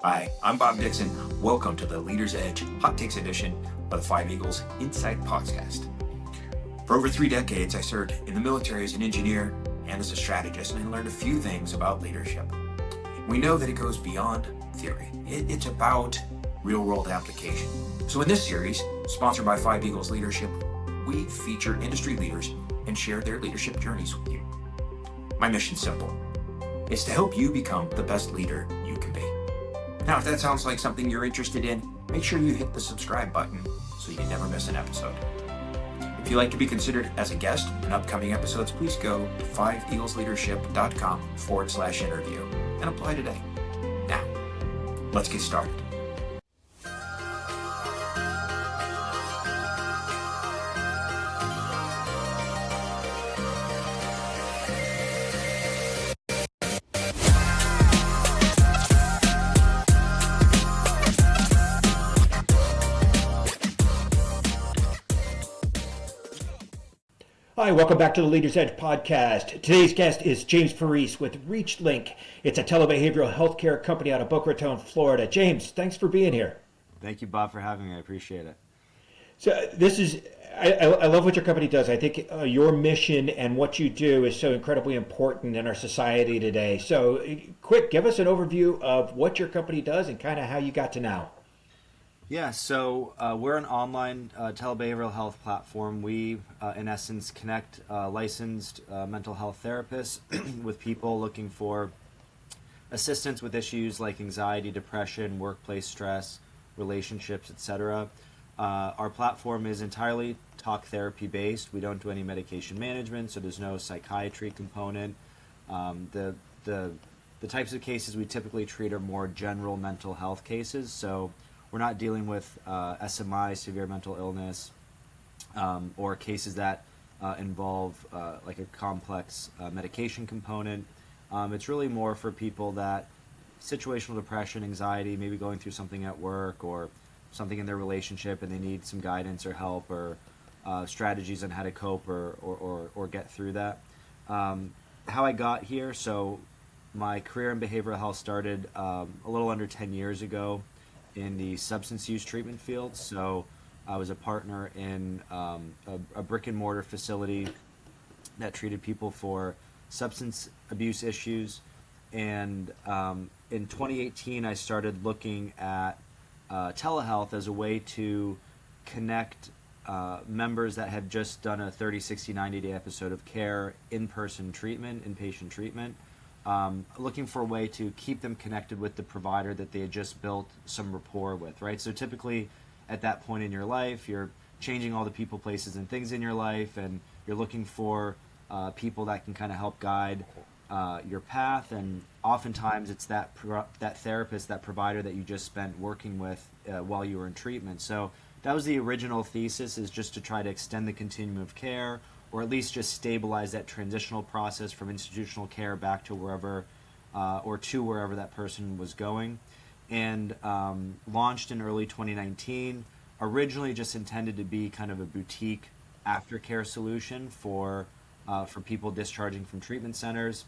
Hi, I'm Bob Dixon. Welcome to the Leader's Edge Hot Takes edition of the Five Eagles Insight Podcast. For over 3 decades, I served in the military as an engineer and as a strategist, and I learned a few things about leadership. We know that it goes beyond theory. It's about real-world application. So in this series, sponsored by Five Eagles Leadership, we feature industry leaders and share their leadership journeys with you. My mission's simple. It's to help you become the best leader you can be. Now, if that sounds like something you're interested in, make sure you hit the subscribe button so you never miss an episode. If you'd like to be considered as a guest in upcoming episodes, please go to 5eaglesleadership.com/interview and apply today. Now, let's get started. Hi, welcome back to the Leader's Edge podcast. Today's guest is James Farese with ReachLink. It's a telebehavioral healthcare company out of Boca Raton, Florida. James, thanks for being here. Thank you, Bob, for having me. I appreciate it. So this is, I love what your company does. I think your mission and what you do is so incredibly important in our society today. So quick, give us an overview of what your company does and kind of how you got to now. Yeah, so we're an online telebehavioral health platform. We, in essence, connect licensed mental health therapists with people looking for assistance with issues like anxiety, depression, workplace stress, relationships, etc. Our platform is entirely talk therapy based. We don't do any medication management, so there's no psychiatry component. The types of cases we typically treat are more general mental health cases, so we're not dealing with SMI, severe mental illness, or cases that involve like a complex medication component. It's really more for people that situational depression, anxiety, maybe going through something at work or something in their relationship and they need some guidance or help or strategies on how to cope or get through that. How I got here, so my career in behavioral health started a little under 10 years ago in the substance use treatment field. So I was a partner in a brick and mortar facility that treated people for substance abuse issues. And in 2018, I started looking at telehealth as a way to connect members that have just done a 30, 60, 90-day episode of care, in-person treatment, inpatient treatment, looking for a way to keep them connected with the provider that they had just built some rapport with, right? So typically at that point in your life, you're changing all the people, places, and things in your life, and you're looking for people that can kind of help guide your path, and oftentimes it's that therapist, that provider that you just spent working with while you were in treatment. So that was the original thesis, is just to try to extend the continuum of care, or at least just stabilize that transitional process from institutional care back to wherever or to wherever that person was going. And launched in early 2019, originally just intended to be kind of a boutique aftercare solution for people discharging from treatment centers.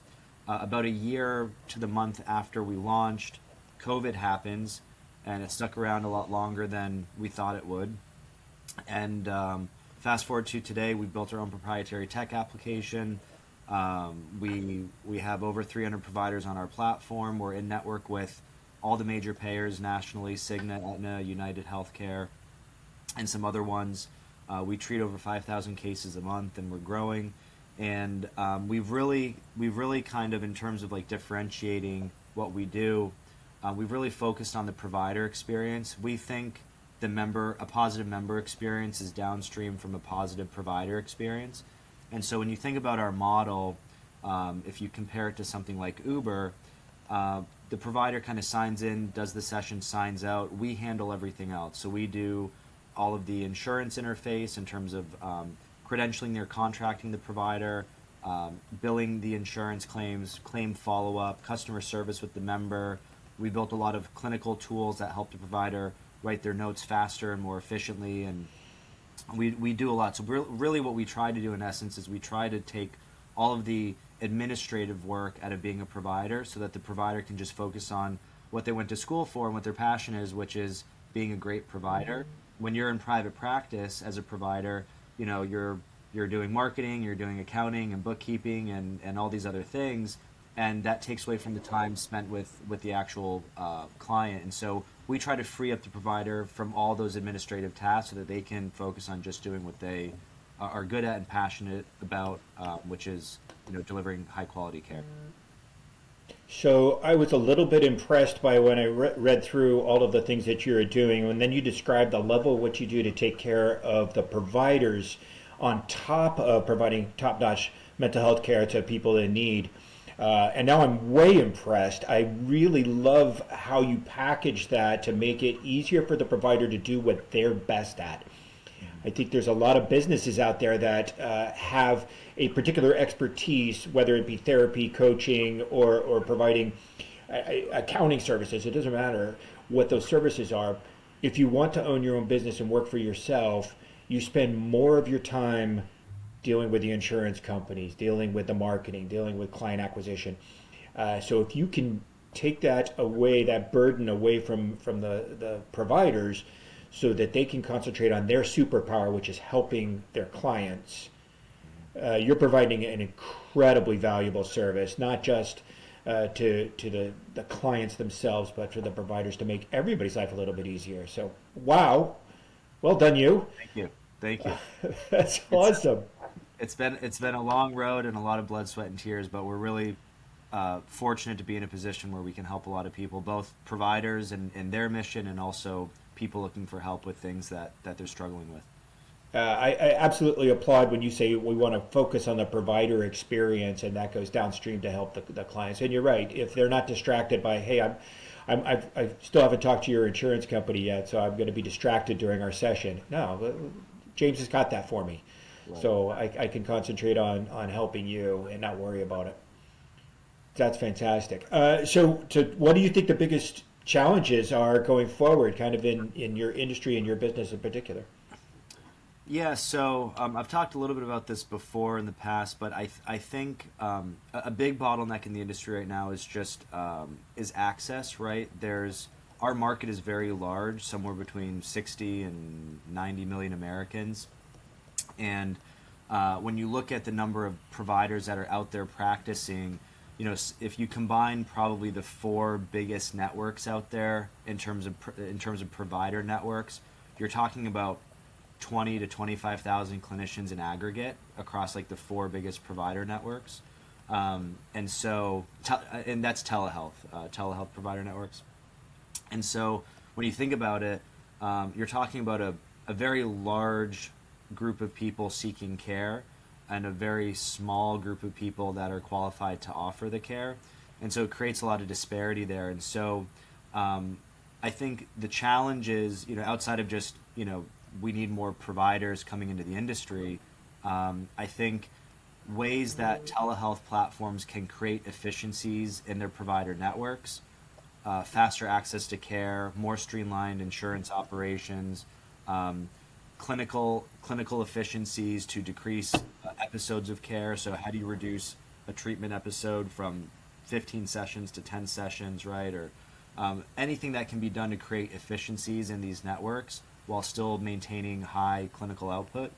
About a year to the month after we launched, COVID happens, and it stuck around a lot longer than we thought it would. And fast forward to today, we built our own proprietary tech application. We have over 300 providers on our platform. We're in network with all the major payers nationally, Cigna, Aetna, United Healthcare, and some other ones. We treat over 5,000 cases a month, and we're growing. And we've really kind of, in terms of like differentiating what we do, we've really focused on the provider experience. We think a positive member experience is downstream from a positive provider experience. And so when you think about our model, if you compare it to something like Uber, the provider kind of signs in, does the session, signs out. We handle everything else. So we do all of the insurance interface in terms of credentialing their contracting the provider, billing the insurance claims, claim follow-up, customer service with the member. We built a lot of clinical tools that help the provider write their notes faster and more efficiently, and we do a lot. So really what we try to do in essence is we try to take all of the administrative work out of being a provider so that the provider can just focus on what they went to school for and what their passion is, which is being a great provider. When you're in private practice as a provider, you're doing marketing, you're doing accounting and bookkeeping and all these other things, and that takes away from the time spent with the actual client. And so we try to free up the provider from all those administrative tasks so that they can focus on just doing what they are good at and passionate about, which is delivering high quality care. So I was a little bit impressed by when I read through all of the things that you're doing, and then you described the level of what you do to take care of the providers on top of providing top-notch mental health care to people in need. And now I'm way impressed. I really love how you package that to make it easier for the provider to do what they're best at. I think there's a lot of businesses out there that have a particular expertise, whether it be therapy, coaching, or providing accounting services. It doesn't matter what those services are. If you want to own your own business and work for yourself, you spend more of your time dealing with the insurance companies, dealing with the marketing, dealing with client acquisition. So if you can take that away, that burden away from the providers, so that they can concentrate on their superpower, which is helping their clients, you're providing an incredibly valuable service, not just to the clients themselves, but for the providers to make everybody's life a little bit easier. So, wow, well done, you. Thank you. Thank you. That's It's awesome. it's been a long road and a lot of blood, sweat, and tears, but we're really fortunate to be in a position where we can help a lot of people, both providers and their mission, and also people looking for help with things that they're struggling with. I absolutely applaud when you say we want to focus on the provider experience, and that goes downstream to help the clients. And you're right. If they're not distracted by, hey, I still haven't talked to your insurance company yet, so I'm going to be distracted during our session. No, James has got that for me, Right. so I can concentrate on helping you and not worry about it. That's fantastic. So what do you think the biggest challenges are going forward, kind of in your industry and your business in particular? Yeah, so I've talked a little bit about this before in the past, but I think a big bottleneck in the industry right now is just is access. Right, our market is very large, somewhere between 60 and 90 million Americans, and when you look at the number of providers that are out there practicing, if you combine probably the four biggest networks out there in terms of provider networks, you're talking about 20 to 25,000 clinicians in aggregate across like the four biggest provider networks. And so, and that's telehealth provider networks. And so when you think about it, you're talking about a very large group of people seeking care and a very small group of people that are qualified to offer the care. And so it creates a lot of disparity there. And so I think the challenge is, outside of just, we need more providers coming into the industry. I think ways that telehealth platforms can create efficiencies in their provider networks, faster access to care, more streamlined insurance operations, clinical efficiencies to decrease episodes of care. So how do you reduce a treatment episode from 15 sessions to 10 sessions, right? Or anything that can be done to create efficiencies in these networks while still maintaining high clinical output,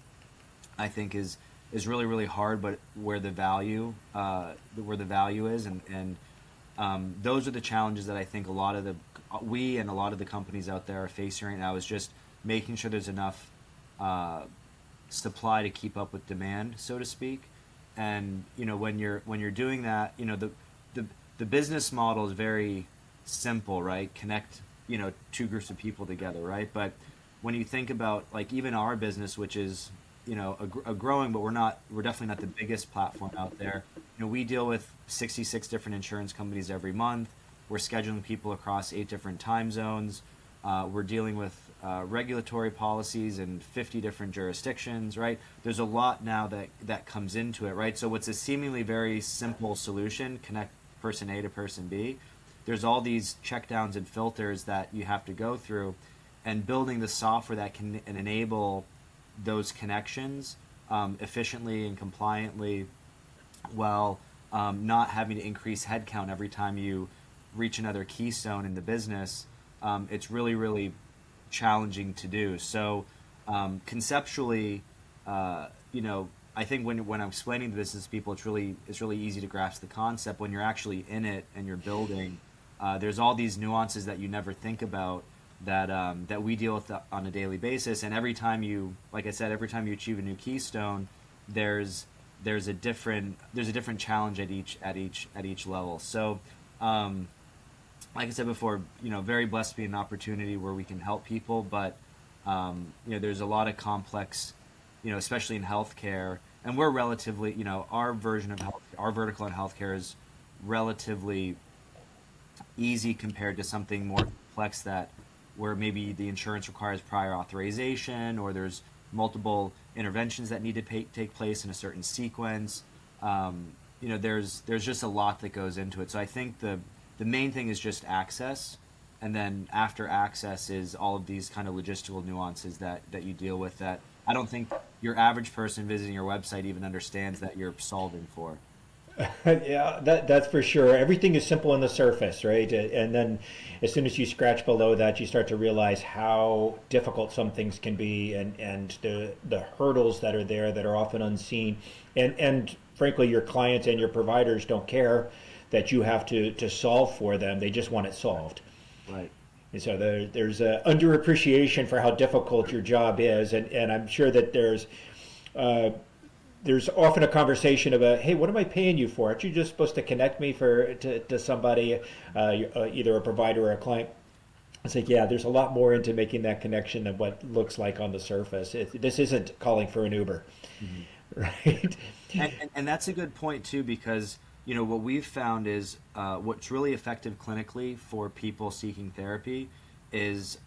I think is really really hard. But where the value is, and those are the challenges that I think a lot of the companies out there are facing right now, is just making sure there's enough supply to keep up with demand, so to speak. And when you're doing that, the business model is very simple, right? Connect two groups of people together, right? But when you think about like even our business, which is a growing, but we're definitely not the biggest platform out there. We deal with 66 different insurance companies every month. We're scheduling people across 8 different time zones. We're dealing with regulatory policies in 50 different jurisdictions, right? There's a lot now that comes into it, right? So what's a seemingly very simple solution, connect person A to person B, there's all these checkdowns and filters that you have to go through, and building the software that can enable those connections efficiently and compliantly, while not having to increase headcount every time you reach another keystone in the business, it's really, really challenging to do. So conceptually, I think when I'm explaining the business to people, it's really easy to grasp the concept. When you're actually in it and you're building, there's all these nuances that you never think about that we deal with on a daily basis. And like I said, every time you achieve a new keystone, there's a different challenge at each level. So, like I said before, very blessed to be an opportunity where we can help people, but there's a lot of complex, especially in healthcare, and we're relatively, our version of health, our vertical in healthcare is relatively easy compared to something more complex that where maybe the insurance requires prior authorization or there's multiple interventions that need to take place in a certain sequence. There's just a lot that goes into it. So I think the main thing is just access, and then after access is all of these kind of logistical nuances that you deal with that I don't think your average person visiting your website even understands that you're solving for. Yeah, that's for sure. Everything is simple on the surface, right? And then as soon as you scratch below that, you start to realize how difficult some things can be, and the hurdles that are there that are often unseen. And frankly, your clients and your providers don't care that you have to solve for them. They just want it solved. Right. And so there's a underappreciation for how difficult your job is, and I'm sure that uh, there's often a conversation about, hey, what am I paying you for? Aren't you just supposed to connect me to somebody, either a provider or a client? It's like, yeah, there's a lot more into making that connection than what looks like on the surface. This isn't calling for an Uber, Mhm. right? And that's a good point too, because what we've found is what's really effective clinically for people seeking therapy is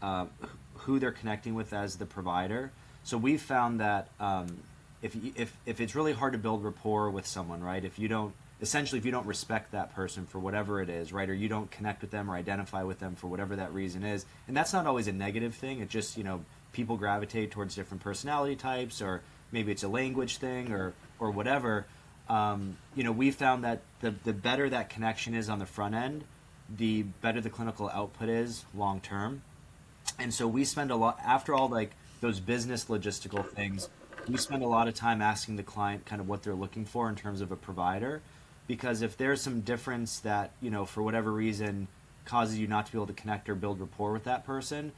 who they're connecting with as the provider. So we've found that if it's really hard to build rapport with someone, right? If you don't respect that person for whatever it is, right, or you don't connect with them or identify with them for whatever that reason is, and that's not always a negative thing. It just people gravitate towards different personality types, or maybe it's a language thing, or whatever. We found that the better that connection is on the front end, the better the clinical output is long term. And so we spend a lot after all like those business logistical things. We spend a lot of time asking the client kind of what they're looking for in terms of a provider, because if there's some difference that for whatever reason causes you not to be able to connect or build rapport with that person,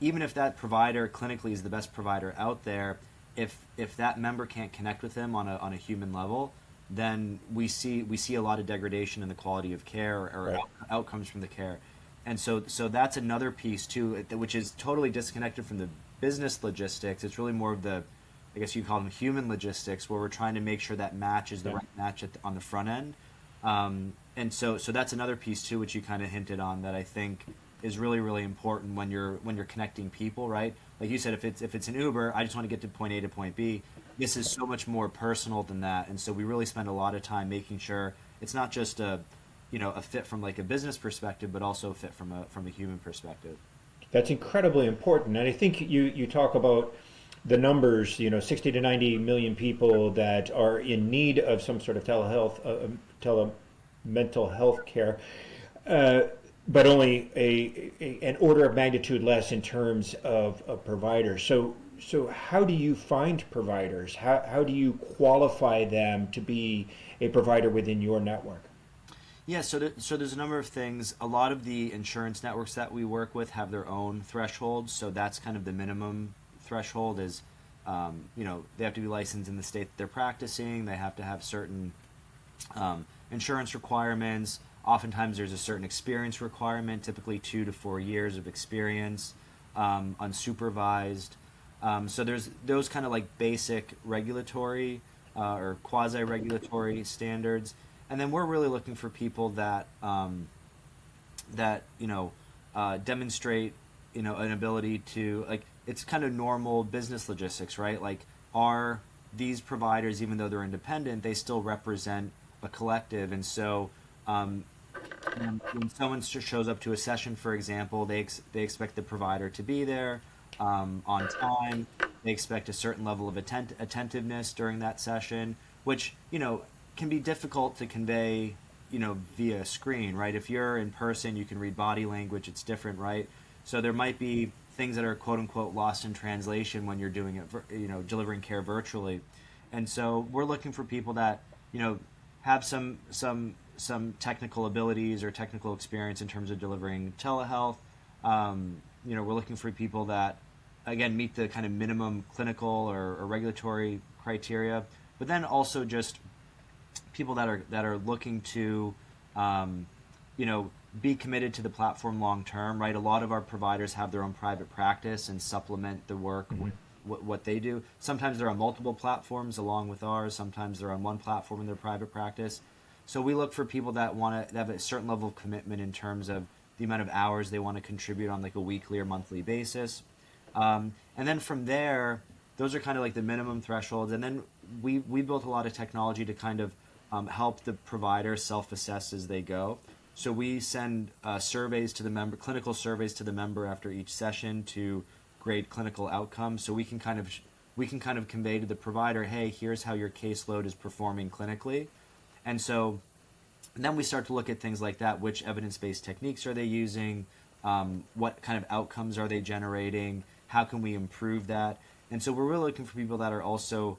even if that provider clinically is the best provider out there, if that member can't connect with them on a human level, then we see a lot of degradation in the quality of care or Right. outcomes from the care. And so that's another piece too, which is totally disconnected from the business logistics. It's really more of the, I guess you call them human logistics, where we're trying to make sure that match is the Yeah. right match on the front end. And so that's another piece too, which you kind of hinted on, that I think is really, really important when you're connecting people, right? Like you said, if it's an Uber, I just want to get to point A to point B. This is so much more personal than that, and so we really spend a lot of time making sure it's not just a fit from like a business perspective, but also a fit from a human perspective. That's incredibly important. And I think you talk about the numbers, 60 to 90 million people that are in need of some sort of telehealth, mental health care, uh, but only an order of magnitude less in terms of providers. So how do you find providers? How do you qualify them to be a provider within your network? Yeah, so there's a number of things. A lot of the insurance networks that we work with have their own thresholds, so that's kind of the minimum threshold is, they have to be licensed in the state that they're practicing. They have to have certain insurance requirements. Oftentimes, there's a certain experience requirement, typically 2 to 4 years of experience, unsupervised. So there's those kind of like basic regulatory or quasi-regulatory standards, and then we're really looking for people that demonstrate an ability to, like, it's kind of normal business logistics, right? Like, are these providers, even though they're independent, they still represent a collective, and so when someone shows up to a session, for example, they expect the provider to be there on time. They expect a certain level of attentiveness during that session, which can be difficult to convey via screen, right? If you're in person, you can read body language. It's different, right? So there might be things that are quote unquote lost in translation when you're doing it, delivering care virtually. And so we're looking for people that have some technical abilities or technical experience in terms of delivering telehealth. We're looking for people that again meet the kind of minimum clinical or regulatory criteria, but then also just people that are looking to be committed to the platform long term, right? A lot of our providers have their own private practice and supplement the work with what they do. Sometimes they're on multiple platforms along with ours. Sometimes they're on one platform in their private practice. So we look for people that want to have a certain level of commitment in terms of the amount of hours they want to contribute on like a weekly or monthly basis. And then from there, those are kind of like the minimum thresholds. And then we built a lot of technology to kind of help the provider self-assess as they go. So we send surveys to the member, clinical surveys to the member after each session to grade clinical outcomes. So we can kind of convey to the provider, hey, here's how your caseload is performing clinically. And so then we start to look at things like that. Which evidence-based techniques are they using? What kind of outcomes are they generating? How can we improve that? And so we're really looking for people that are also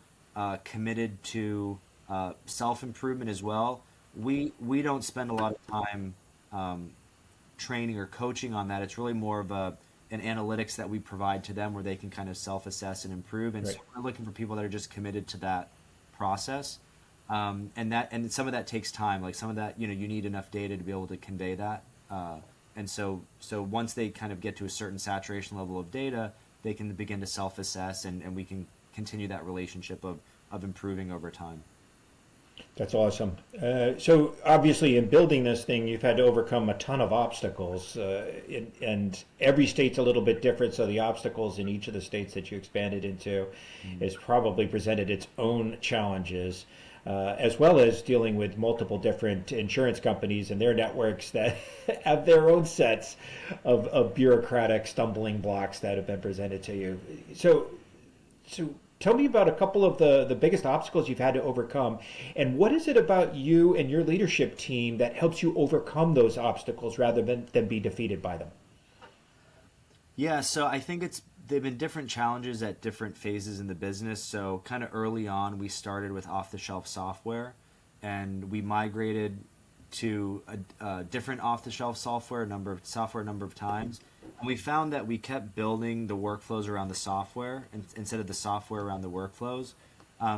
committed to self-improvement as well. We don't spend a lot of time training or coaching on that. It's really more of an analytics that we provide to them where they can kind of self-assess and improve. And Right. so we're looking for people that are just committed to that process. And some of that takes time. Like some of that, you need enough data to be able to convey that. And so once they kind of get to a certain saturation level of data, they can begin to self-assess, and we can continue that relationship of improving over time. That's awesome. So obviously, in building this thing, you've had to overcome a ton of obstacles, and every state's a little bit different. So the obstacles in each of the states that you expanded into has probably presented its own challenges, as well as dealing with multiple different insurance companies and their networks that have their own sets of bureaucratic stumbling blocks that have been presented to you. So tell me about a couple of the biggest obstacles you've had to overcome, and what is it about you and your leadership team that helps you overcome those obstacles rather than be defeated by them? Yeah, so I think they've been different challenges at different phases in the business. So kind of early on, we started with off-the-shelf software, and we migrated to a different off-the-shelf software a number of times. And we found that we kept building the workflows around the software instead of the software around the workflows,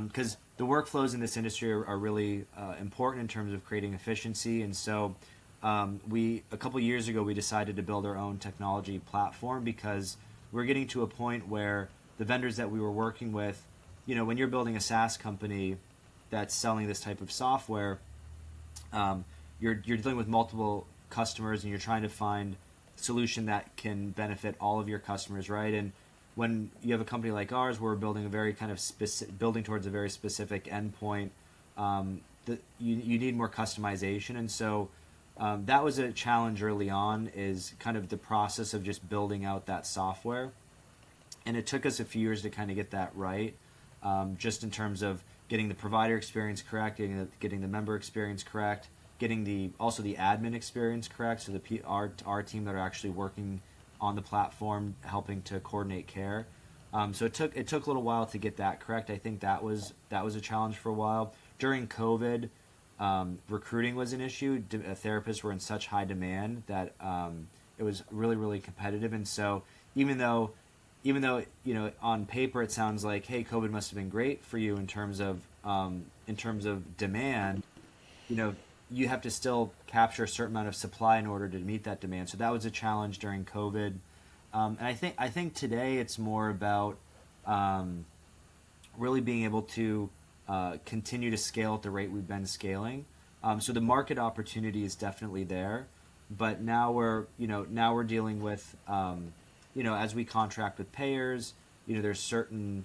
because the workflows in this industry are really important in terms of creating efficiency. And so a couple years ago, we decided to build our own technology platform because we're getting to a point where the vendors that we were working with, when you're building a SaaS company that's selling this type of software, you're dealing with multiple customers and you're trying to find a solution that can benefit all of your customers, right? And when you have a company like ours, we're building a very kind of building towards a very specific endpoint. You need more customization, and so that was a challenge early on. Is kind of the process of just building out that software, and it took us a few years to kind of get that right, just in terms of getting the provider experience correct, getting the member experience correct, getting also the admin experience correct. So our team that are actually working on the platform, helping to coordinate care. So it took a little while to get that correct. I think that was a challenge for a while. During COVID, recruiting was an issue. Therapists were in such high demand that it was really, really competitive. And so even though on paper it sounds like, hey, COVID must have been great for you in terms of demand, you have to still capture a certain amount of supply in order to meet that demand. So that was a challenge during COVID. And I think today it's more about really being able to continue to scale at the rate we've been scaling. So the market opportunity is definitely there, but now we're dealing with as we contract with payers, there's certain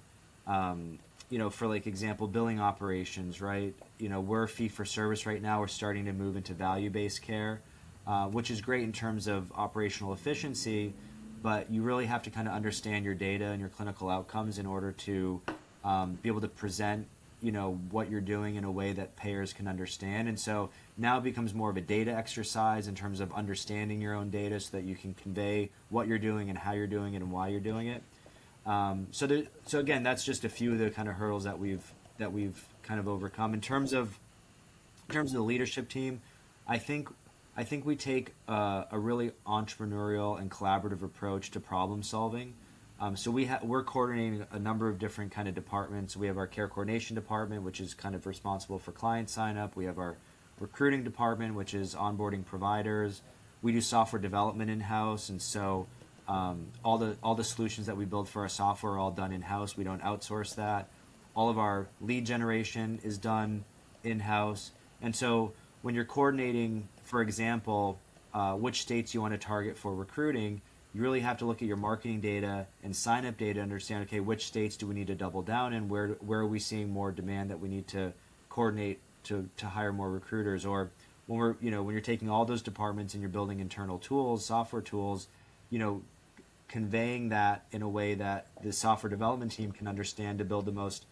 for like example, billing operations, right? We're fee for service right now. We're starting to move into value-based care, which is great in terms of operational efficiency, but you really have to kind of understand your data and your clinical outcomes in order to be able to present what you're doing in a way that payers can understand. And so now it becomes more of a data exercise in terms of understanding your own data so that you can convey what you're doing and how you're doing it and why you're doing it. So again, that's just a few of the kind of hurdles that we've kind of overcome. In terms of the leadership team, I think we take a really entrepreneurial and collaborative approach to problem solving. So we're coordinating a number of different kind of departments. We have our care coordination department, which is kind of responsible for client sign up. We have our recruiting department, which is onboarding providers. We do software development in house, and so all the solutions that we build for our software are all done in house. We don't outsource that. All of our lead generation is done in house, and so when you're coordinating, for example, which states you want to target for recruiting, you really have to look at your marketing data and sign up data, understand, okay, which states do we need to double down in, where are we seeing more demand that we need to coordinate to hire more recruiters. Or when you're taking all those departments and you're building internal tools, software tools, conveying that in a way that the software development team can understand to build the most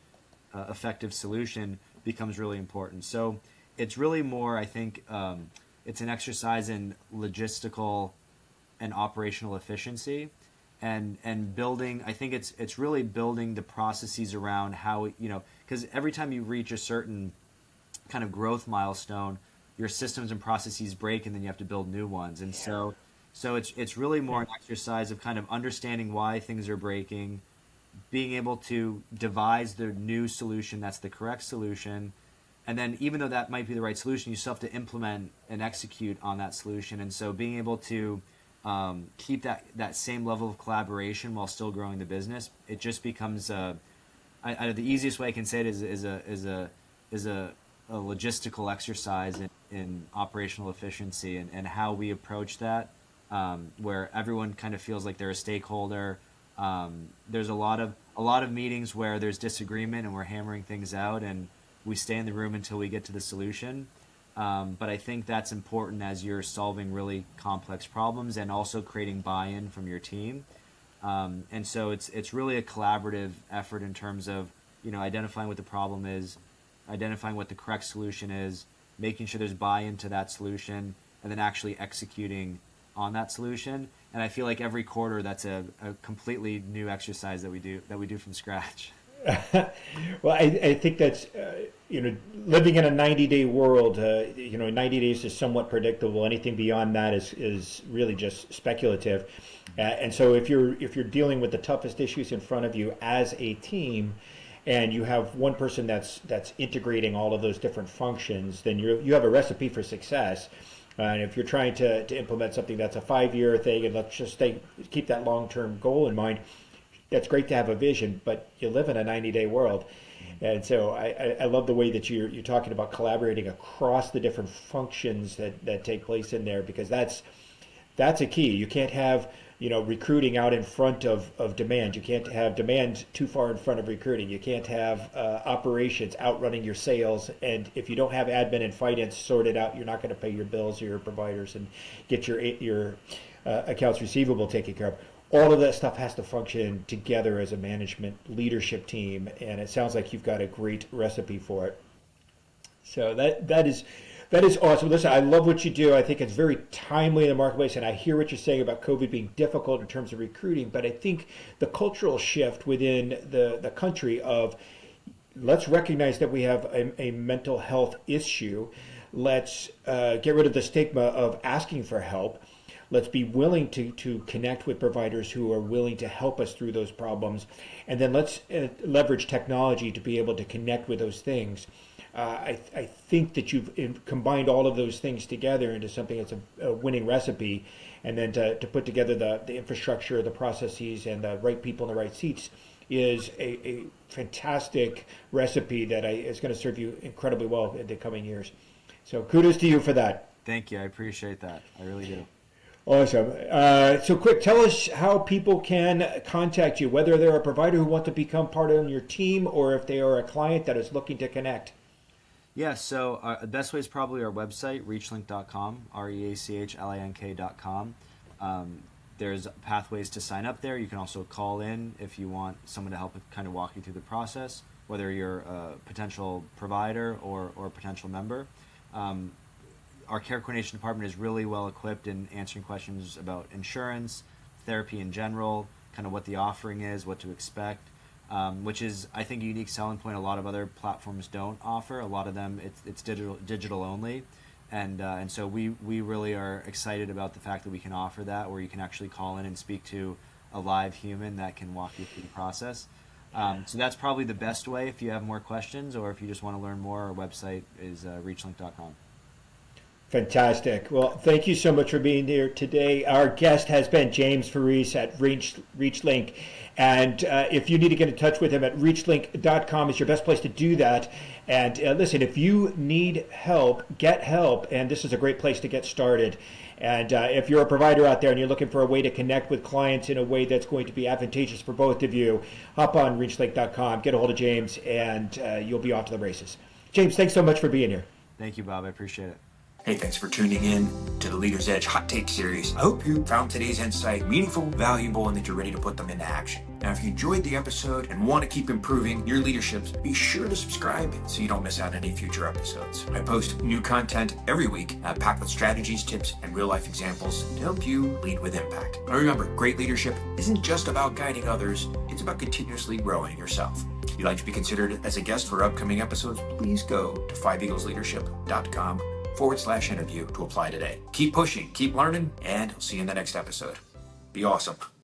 effective solution becomes really important. So it's really more, I think, it's an exercise in logistical and operational efficiency, and building. I think it's really building the processes around how, because every time you reach a certain kind of growth milestone, your systems and processes break, and then you have to build new ones. And so it's really more an exercise of kind of understanding why things are breaking, being able to devise the new solution that's the correct solution, and then even though that might be the right solution, you still have to implement and execute on that solution. And so being able to keep that same level of collaboration while still growing the business, it just becomes the easiest way I can say it is a logistical exercise in operational efficiency and how we approach that, where everyone kind of feels like they're a stakeholder. There's a lot of meetings where there's disagreement and we're hammering things out, and we stay in the room until we get to the solution. But I think that's important as you're solving really complex problems and also creating buy-in from your team. And so it's really a collaborative effort in terms of identifying what the problem is, identifying what the correct solution is, making sure there's buy-in to that solution, and then actually executing on that solution. And I feel like every quarter that's a completely new exercise that we do from scratch. Well, I think that's, living in a 90-day world, 90 days is somewhat predictable. Anything beyond that is really just speculative. And so if you're dealing with the toughest issues in front of you as a team, and you have one person that's integrating all of those different functions, then you have a recipe for success. And if you're trying to implement something that's a 5-year thing, and let's just keep that long-term goal in mind, that's great to have a vision, but you live in a 90-day world. And so I love the way that you're talking about collaborating across the different functions that take place in there, because that's a key. You can't have recruiting out in front of demand. You can't have demand too far in front of recruiting. You can't have operations outrunning your sales. And if you don't have admin and finance sorted out, you're not going to pay your bills or your providers and get your accounts receivable taken care of. All of that stuff has to function together as a management leadership team, and it sounds like you've got a great recipe for it. So that is awesome. Listen, I love what you do. I think it's very timely in the marketplace, and I hear what you're saying about COVID being difficult in terms of recruiting, but I think the cultural shift within the country of, let's recognize that we have a mental health issue. Let's get rid of the stigma of asking for help. Let's be willing to connect with providers who are willing to help us through those problems. And then let's leverage technology to be able to connect with those things. I think that you've combined all of those things together into something that's a winning recipe. And then to put together the infrastructure, the processes, and the right people in the right seats is a fantastic recipe that is going to serve you incredibly well in the coming years. So kudos to you for that. Thank you. I appreciate that. I really do. Awesome. So quick, tell us how people can contact you, whether they're a provider who wants to become part of your team or if they are a client that is looking to connect. Yeah, so the best way is probably our website, reachlink.com, reachlink.com. There's pathways to sign up there. You can also call in if you want someone to help kind of walk you through the process, whether you're a potential provider or a potential member. Our care coordination department is really well equipped in answering questions about insurance, therapy in general, kind of what the offering is, what to expect, which is, I think, a unique selling point a lot of other platforms don't offer. A lot of them, it's digital only. And so we really are excited about the fact that we can offer that, where you can actually call in and speak to a live human that can walk you through the process. So that's probably the best way if you have more questions, or if you just want to learn more. Our website is reachlink.com. Fantastic. Well, thank you so much for being here today. Our guest has been James Farese at ReachLink. And if you need to get in touch with him at reachlink.com is your best place to do that. And listen, if you need help, get help. And this is a great place to get started. And if you're a provider out there and you're looking for a way to connect with clients in a way that's going to be advantageous for both of you, hop on reachlink.com, get a hold of James, and you'll be off to the races. James, thanks so much for being here. Thank you, Bob. I appreciate it. Hey, thanks for tuning in to the Leader's Edge Hot Take Series. I hope you found today's insight meaningful, valuable, and that you're ready to put them into action. Now, if you enjoyed the episode and want to keep improving your leaderships, be sure to subscribe so you don't miss out on any future episodes. I post new content every week, packed with strategies, tips, and real-life examples to help you lead with impact. Now remember, great leadership isn't just about guiding others, it's about continuously growing yourself. If you'd like to be considered as a guest for upcoming episodes, please go to 5eaglesleadership.com/interview to apply today. Keep pushing, keep learning, and I'll see you in the next episode. Be awesome.